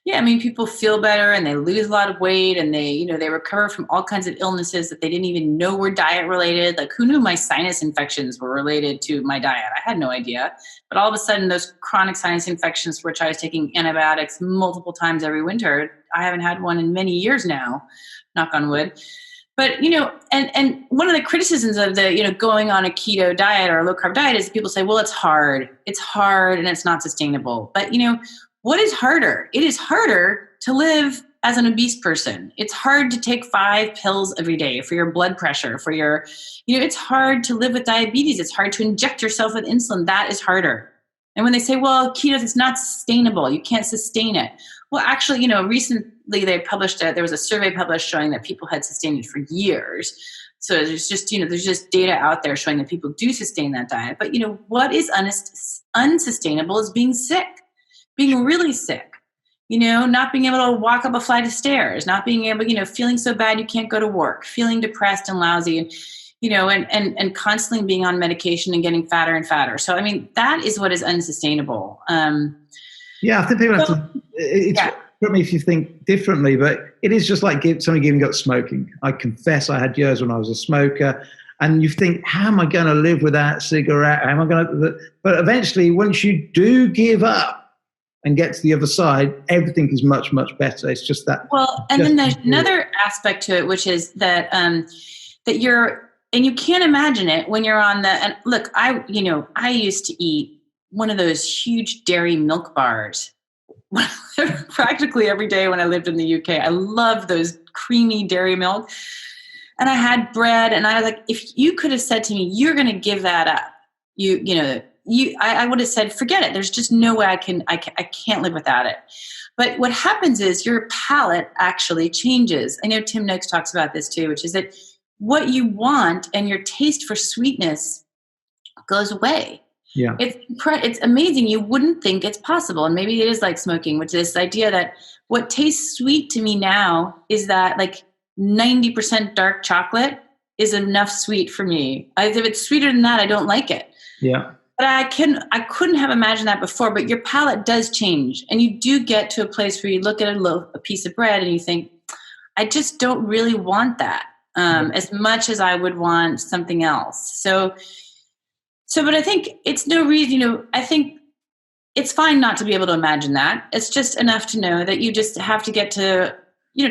Yeah, I mean, people feel better and they lose a lot of weight and they recover from all kinds of illnesses that they didn't even know were diet related. Like, who knew my sinus infections were related to my diet? I had no idea. But all of a sudden, those chronic sinus infections, for which I was taking antibiotics multiple times every winter, I haven't had one in many years now, knock on wood. But, and one of the criticisms of the, going on a keto diet or a low carb diet is people say, well, it's hard and it's not sustainable. But, what is harder? It is harder to live as an obese person. It's hard to take 5 pills every day for your blood pressure, for your, it's hard to live with diabetes. It's hard to inject yourself with insulin. That is harder. And when they say, well, keto is not sustainable, you can't sustain it. Well, actually, recently they published there was a survey published showing that people had sustained it for years. So there's just, there's just data out there showing that people do sustain that diet. But, what is unsustainable is being sick, being really sick. Not being able to walk up a flight of stairs, not being able, feeling so bad you can't go to work, feeling depressed and lousy, and constantly being on medication and getting fatter and fatter. So, that is what is unsustainable. Yeah, I think people have to, it's put me if you think differently, but it is just like somebody giving up smoking. I confess I had years when I was a smoker, and you think, how am I going to live without a cigarette? How am I going to, but eventually once you do give up, and get to the other side, everything is much, much better. It's just that. Well, and then there's another aspect to it, which is that that you're, and you can't imagine it when you're on the. And look, I used to eat one of those huge dairy milk bars practically every day when I lived in the UK. I loved those creamy dairy milk, and I had bread, and I was like, if you could have said to me, you're going to give that up, I would have said, forget it. There's just no way I can't live without it. But what happens is your palate actually changes. I know Tim Noakes talks about this too, which is that what you want and your taste for sweetness goes away. Yeah. It's amazing. You wouldn't think it's possible. And maybe it is like smoking, which is this idea that what tastes sweet to me now is that like 90% dark chocolate is enough sweet for me. If it's sweeter than that, I don't like it. Yeah. But I couldn't have imagined that before, but your palate does change. And you do get to a place where you look at a piece of bread and you think, I just don't really want that as much as I would want something else. So, but I think it's no reason, I think it's fine not to be able to imagine that. It's just enough to know that you just have to get to,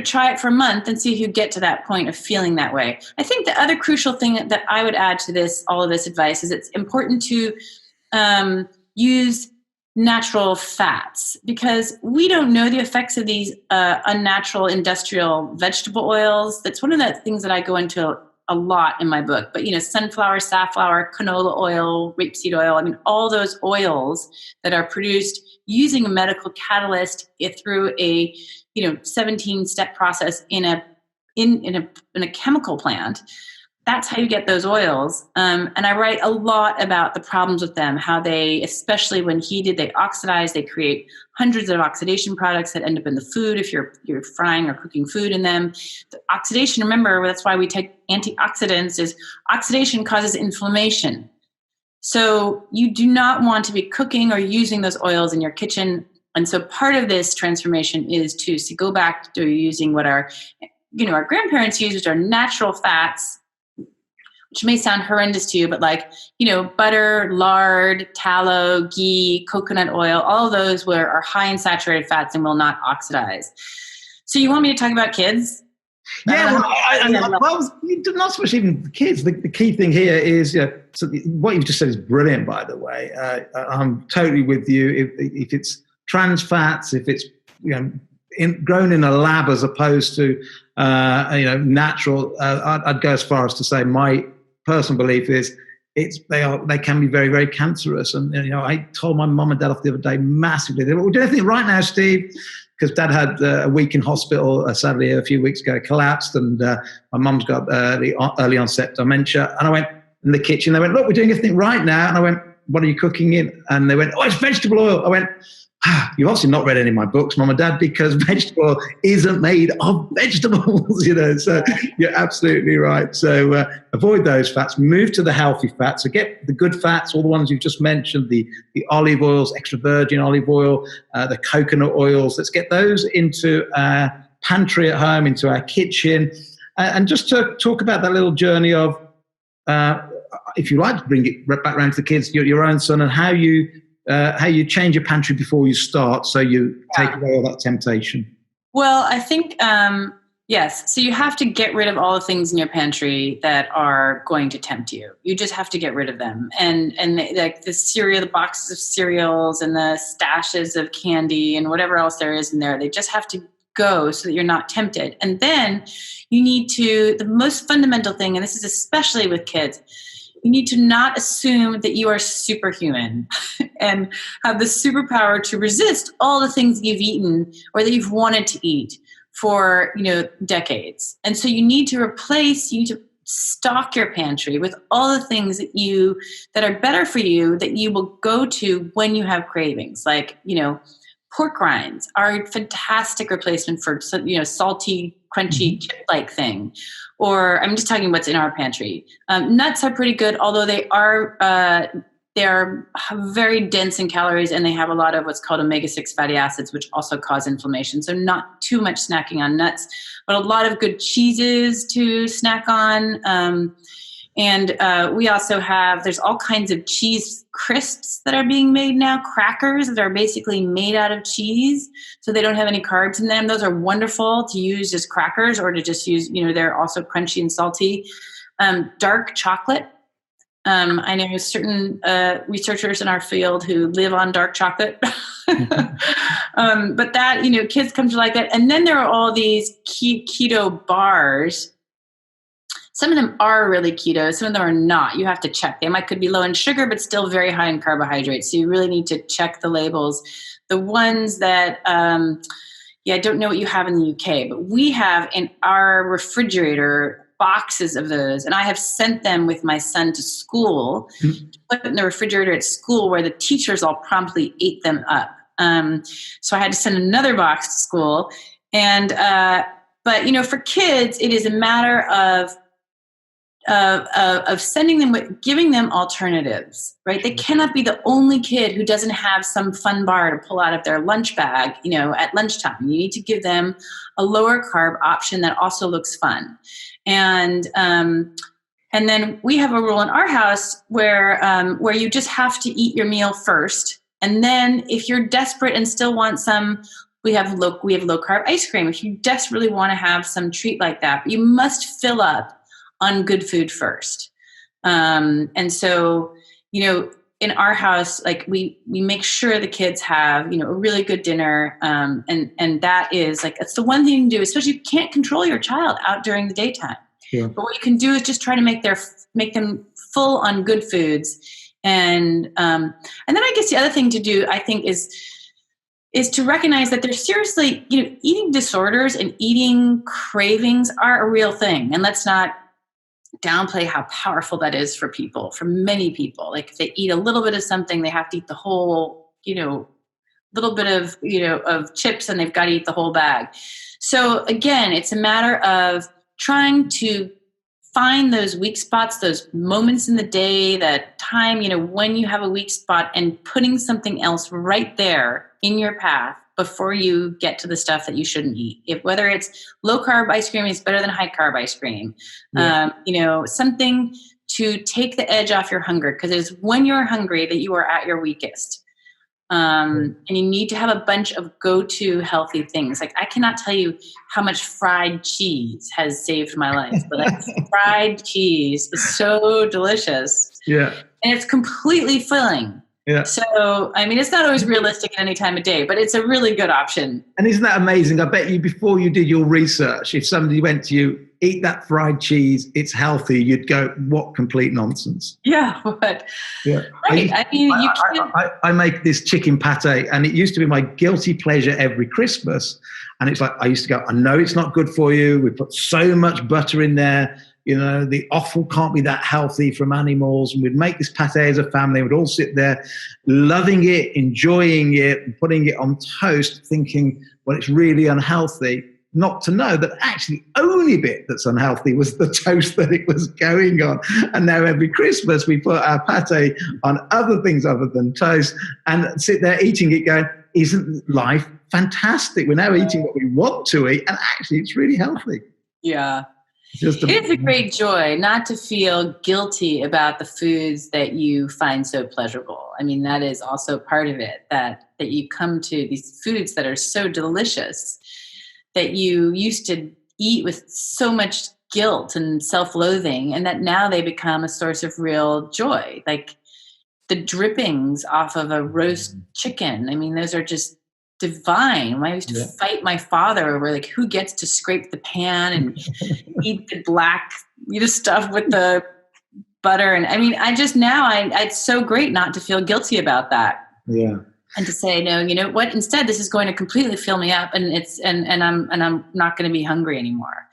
try it for a month and see if you get to that point of feeling that way. I think the other crucial thing that I would add to all of this advice is it's important to use natural fats, because we don't know the effects of these unnatural industrial vegetable oils. That's one of the things that I go into a lot in my book. But, sunflower, safflower, canola oil, rapeseed oil, all those oils that are produced using a medical catalyst through a 17-step process in a chemical plant. That's how you get those oils. And I write a lot about the problems with them, how they, especially when heated, they oxidize, they create hundreds of oxidation products that end up in the food if you're frying or cooking food in them. The oxidation, remember, that's why we take antioxidants, is oxidation causes inflammation. So you do not want to be cooking or using those oils in your kitchen. And so part of this transformation is to go back to using what our grandparents used, which are natural fats, which may sound horrendous to you, but butter, lard, tallow, ghee, coconut oil, all of those are high in saturated fats and will not oxidize. So you want me to talk about kids? Yeah, not so much even the kids. The key thing here is, so what you've just said is brilliant, by the way. I'm totally with you. If it's trans fats, if it's grown in a lab as opposed to natural, I'd go as far as to say my personal belief is they can be very, very cancerous. And I told my mum and dad off the other day massively. They were, we're doing everything right now, Steve, because Dad had a week in hospital. Sadly, a few weeks ago, collapsed, and my mum's got early onset dementia. And I went in the kitchen. They went, look, we're doing everything right now. And I went, what are you cooking in? And they went, oh, it's vegetable oil. I went, you've obviously not read any of my books, Mum and Dad, because vegetable oil isn't made of vegetables, So you're absolutely right. So avoid those fats, move to the healthy fats. So get the good fats, all the ones you've just mentioned, the olive oils, extra virgin olive oil, the coconut oils. Let's get those into our pantry at home, into our kitchen. And just to talk about that little journey of, if you like to bring it back around to the kids, your own son, and how you change your pantry before you start, so you take away all that temptation. Well, I think Yes. So you have to get rid of all the things in your pantry that are going to tempt you. You just have to get rid of them. And like the cereal, the boxes of cereals and the stashes of candy and whatever else there is in there, they just have to go so that you're not tempted. And then you need to, the most fundamental thing, and this is especially with kids, you need to not assume that you are superhuman and have the superpower to resist all the things that you've eaten or that you've wanted to eat for, decades. And so you need to stock your pantry with all the things that are better for you, that you will go to when you have cravings. Like, pork rinds are a fantastic replacement for, salty, crunchy chip-like thing. Or I'm just talking what's in our pantry. Nuts are pretty good, although they are very dense in calories, and they have a lot of what's called omega-6 fatty acids, which also cause inflammation. So not too much snacking on nuts, but a lot of good cheeses to snack on. And we also there's all kinds of cheese crisps that are being made now, crackers that are basically made out of cheese, so they don't have any carbs in them. Those are wonderful to use as crackers, or to just use, they're also crunchy and salty. Dark chocolate. I know certain researchers in our field who live on dark chocolate. But that, kids come to like that. And then there are all these keto bars. Some of them are really keto. Some of them are not. You have to check. They could be low in sugar, but still very high in carbohydrates. So you really need to check the labels. The ones that, I don't know what you have in the UK, but we have in our refrigerator boxes of those. And I have sent them with my son to school, to put in the refrigerator at school, where the teachers all promptly ate them up. So I had to send another box to school. And, but, for kids, it is a matter of sending them, giving them alternatives, right? They cannot be the only kid who doesn't have some fun bar to pull out of their lunch bag, at lunchtime. You need to give them a lower carb option that also looks fun. And then we have a rule in our house where you just have to eat your meal first. And then if you're desperate and still want some, we have low carb ice cream. If you desperately want to have some treat like that, you must fill up on good food first. And so, in our house, like we make sure the kids have, a really good dinner. And that is it's the one thing you can do, especially if you can't control your child out during the daytime. Yeah. But what you can do is just try to make them full on good foods. And then I guess the other thing to do, I think, is to recognize that there's seriously, eating disorders and eating cravings are a real thing. And let's not downplay how powerful that is for many people. Like if they eat a little bit of something, they have to eat the whole, little bit of, of chips, and they've got to eat the whole bag. So again, it's a matter of trying to find those weak spots, those moments in the day, that time, when you have a weak spot, and putting something else right there in your path before you get to the stuff that you shouldn't eat. Whether it's low carb ice cream is better than high carb ice cream. Yeah. Something to take the edge off your hunger, because it's when you're hungry that you are at your weakest. And you need to have a bunch of go-to healthy things. Like I cannot tell you how much fried cheese has saved my life, but fried cheese is so delicious. Yeah. And it's completely filling. Yeah. So, it's not always realistic at any time of day, but it's a really good option. And isn't that amazing? I bet you, before you did your research, if somebody went to you, eat that fried cheese, it's healthy, you'd go, what complete nonsense. Yeah, but yeah. Right. You can't. I make this chicken pate, and it used to be my guilty pleasure every Christmas. And it's like, I used to go, I know it's not good for you. We put so much butter in there. The offal can't be that healthy from animals. And we'd make this pate as a family. We'd all sit there loving it, enjoying it, and putting it on toast, thinking, well, it's really unhealthy. Not to know that actually the only bit that's unhealthy was the toast that it was going on. And now every Christmas we put our pate on other things other than toast and sit there eating it going, isn't life fantastic? We're now eating what we want to eat, and actually it's really healthy. Yeah. It's a great joy not to feel guilty about the foods that you find so pleasurable. That is also part of it, that you come to these foods that are so delicious that you used to eat with so much guilt and self-loathing, and that now they become a source of real joy. Like the drippings off of a roast chicken. I mean, those are just divine. I used to fight my father over like who gets to scrape the pan and eat the black, stuff with the butter. And I mean, it's so great not to feel guilty about that. Yeah. And to say, no, you know what? Instead, this is going to completely fill me up, and I'm not going to be hungry anymore.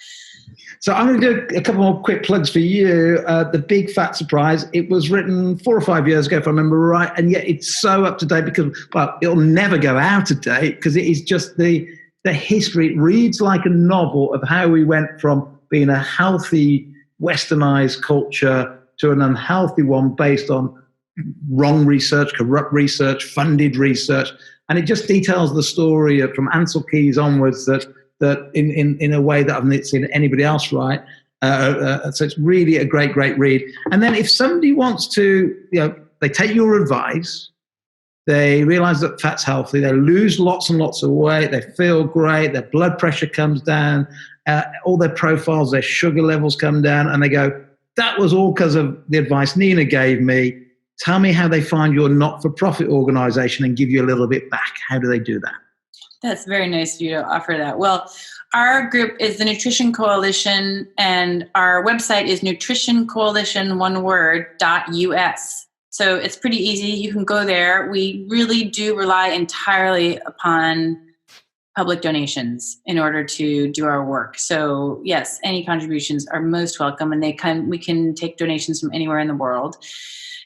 So I'm going to do a couple more quick plugs for you. The Big Fat Surprise. It was written 4 or 5 years ago, if I remember right, and yet it's so up to date because, well, it'll never go out of date because it is just the history. It reads like a novel of how we went from being a healthy, westernized culture to an unhealthy one based on wrong research, corrupt research, funded research, and it just details the story from Ansel Keys onwards that in a way that I've not seen anybody else write. So it's really a great read. And then if somebody wants to, they take your advice, they realize that fat's healthy, they lose lots and lots of weight, they feel great, their blood pressure comes down, all their profiles, their sugar levels come down, and they go, that was all because of the advice Nina gave me. Tell me how they find your not-for-profit organization and give you a little bit back. How do they do that? That's very nice of you to offer that. Well, our group is the Nutrition Coalition, and our website is nutritioncoalition.us. So it's pretty easy. You can go there. We really do rely entirely upon public donations in order to do our work. So yes, any contributions are most welcome, and we can take donations from anywhere in the world.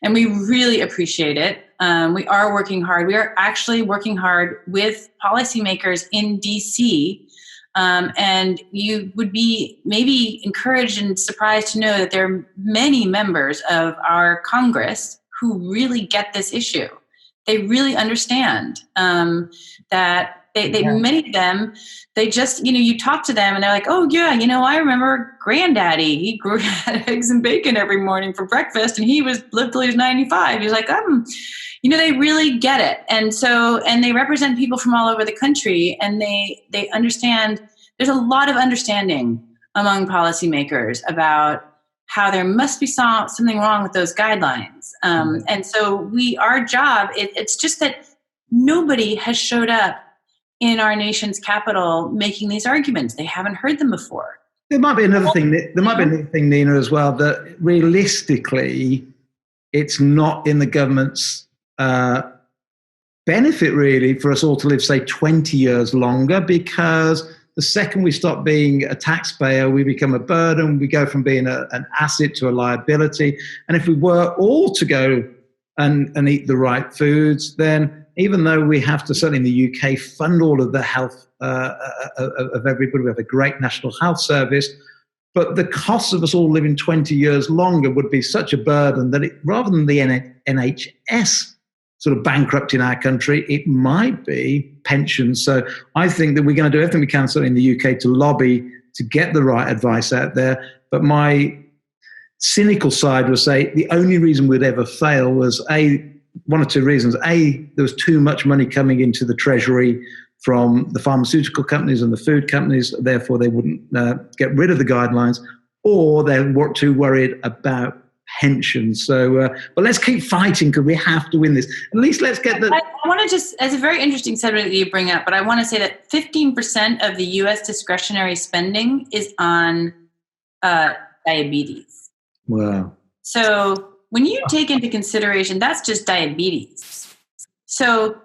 And we really appreciate it. We are working hard. We are actually working hard with policymakers in DC. And you would be maybe encouraged and surprised to know that there are many members of our Congress who really get this issue. They really understand that many of them, they just, you talk to them and they're like, oh yeah, I remember Granddaddy, he had eggs and bacon every morning for breakfast, and he lived till he was 95. He's like, they really get it. And they represent people from all over the country, and they understand. There's a lot of understanding among policymakers about how there must be something wrong with those guidelines. And so our job, it's just that nobody has showed up in our nation's capital making these arguments. They haven't heard them before. There might be another thing. There might be another thing, Nina, as well, that realistically, it's not in the government's benefit, really, for us all to live, say, 20 years longer, because the second we stop being a taxpayer, we become a burden. We go from being an asset to a liability. And if we were all to go and eat the right foods, then even though we have to, certainly in the UK, fund all of the health of everybody, we have a great national health service, but the cost of us all living 20 years longer would be such a burden that rather than the NHS sort of bankrupting our country, it might be pensions. So I think that we're going to do everything we can, certainly in the UK, to lobby to get the right advice out there. But my cynical side would say the only reason we'd ever fail was one or two reasons. There was too much money coming into the treasury from the pharmaceutical companies and the food companies, therefore they wouldn't get rid of the guidelines, or they were too worried about pensions. So, but let's keep fighting because we have to win this. At least let's get the... I want to just, as a very interesting subject that you bring up, but I want to say that 15% of the U.S. discretionary spending is on diabetes. Wow. So when you take into consideration, that's just diabetes. So,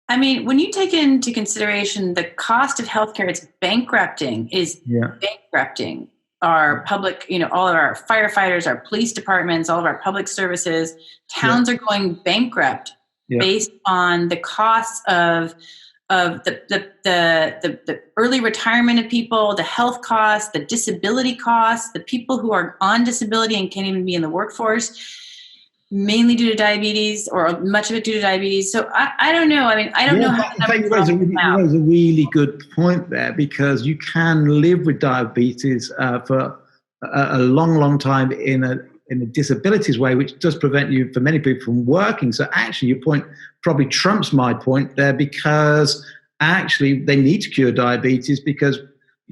I mean, when you take into consideration the cost of healthcare, it's bankrupting our public, all of our firefighters, our police departments, all of our public services. Towns are going bankrupt based on the costs of the early retirement of people, the health costs, the disability costs, the people who are on disability and can't even be in the workforce, mainly due to diabetes, or much of it due to diabetes. So I don't know. I mean, I don't know how to you raise a really good point there, because you can live with diabetes for a long, long time in a disabilities way, which does prevent you, for many people, from working. So actually your point probably trumps my point there, because actually they need to cure diabetes, because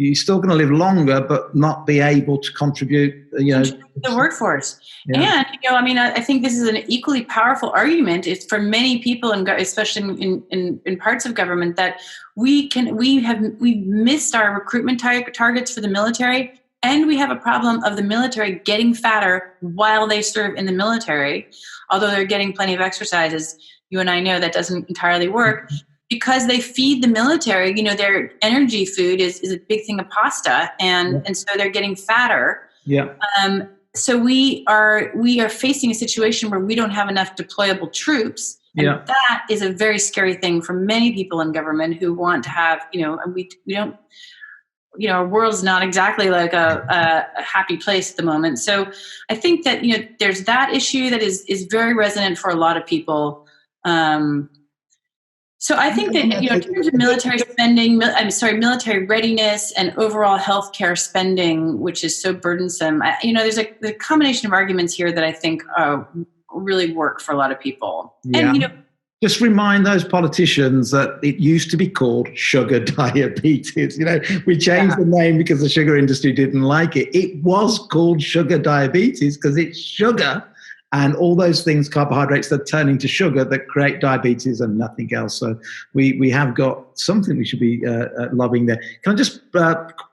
you're still going to live longer, but not be able to contribute, the workforce. Yeah. And, I think this is an equally powerful argument. It's for many people, especially in parts of government, that we've missed our recruitment targets for the military, and we have a problem of the military getting fatter while they serve in the military, although they're getting plenty of exercise, as you and I know that doesn't entirely work. Because they feed the military, their energy food is a big thing of pasta, and so they're getting fatter. Yeah. So we are facing a situation where we don't have enough deployable troops, and that is a very scary thing for many people in government who want to have, and we don't. Our world's not exactly like a happy place at the moment. So I think that there's that issue that is very resonant for a lot of people. So I think that in terms of military spending, military readiness and overall healthcare spending, which is so burdensome, there's a combination of arguments here that I think really work for a lot of people. Yeah. And just remind those politicians that it used to be called sugar diabetes. We changed the name because the sugar industry didn't like it. It was called sugar diabetes because it's sugar. And all those things, carbohydrates that turn into sugar that create diabetes and nothing else. So we have got something we should be lobbying there. Can I just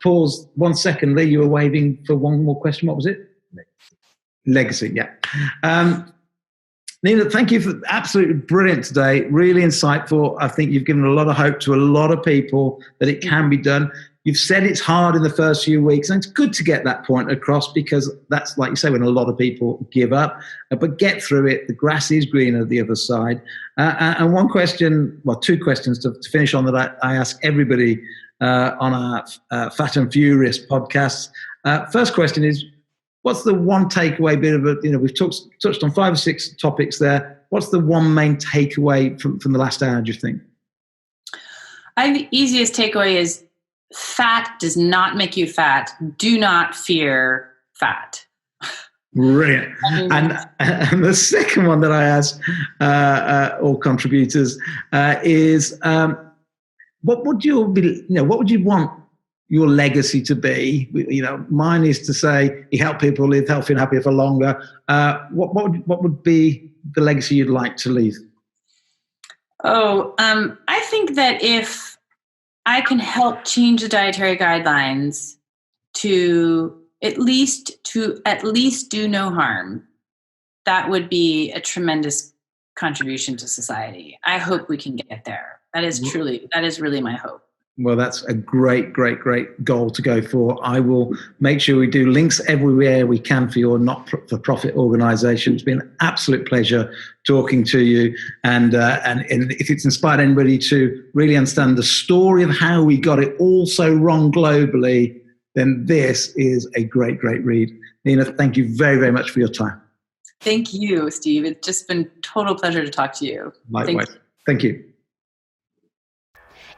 pause 1 second, Lee? You were waving for one more question. What was it? Legacy, yeah. Nina, thank you for absolutely brilliant today. Really insightful. I think you've given a lot of hope to a lot of people that it can be done. You've said it's hard in the first few weeks, and it's good to get that point across because that's, like you say, when a lot of people give up. But get through it. The grass is greener the other side. And one question, well, two questions to finish on that I ask everybody on our Fat and Furious podcast. First question is, what's the one takeaway bit of it? We've touched on 5 or 6 topics there. What's the one main takeaway from the last hour, do you think? I think the easiest takeaway is fat does not make you fat. Do not fear fat. Brilliant. And the second one that I asked all contributors is, what would you want your legacy to be? Mine is to say you help people live healthy and happier for longer. What would be the legacy you'd like to leave? I think that if I can help change the dietary guidelines to at least do no harm, that would be a tremendous contribution to society. I hope we can get there. That is really my hope. Well, that's a great, great, great goal to go for. I will make sure we do links everywhere we can for your not-for-profit organisation. It's been an absolute pleasure talking to you. And if it's inspired anybody to really understand the story of how we got it all so wrong globally, then this is a great, great read. Nina, thank you very, very much for your time. Thank you, Steve. It's just been a total pleasure to talk to you. Likewise. Thank you.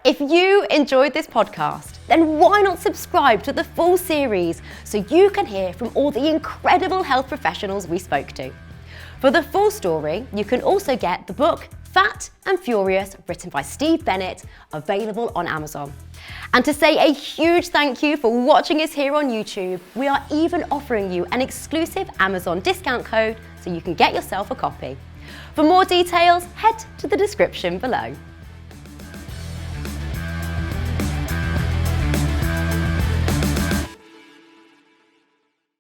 If you enjoyed this podcast, then why not subscribe to the full series so you can hear from all the incredible health professionals we spoke to. For the full story, you can also get the book Fat and Furious, written by Steve Bennett, available on Amazon. And to say a huge thank you for watching us here on YouTube, we are even offering you an exclusive Amazon discount code so you can get yourself a copy. For more details, head to the description below.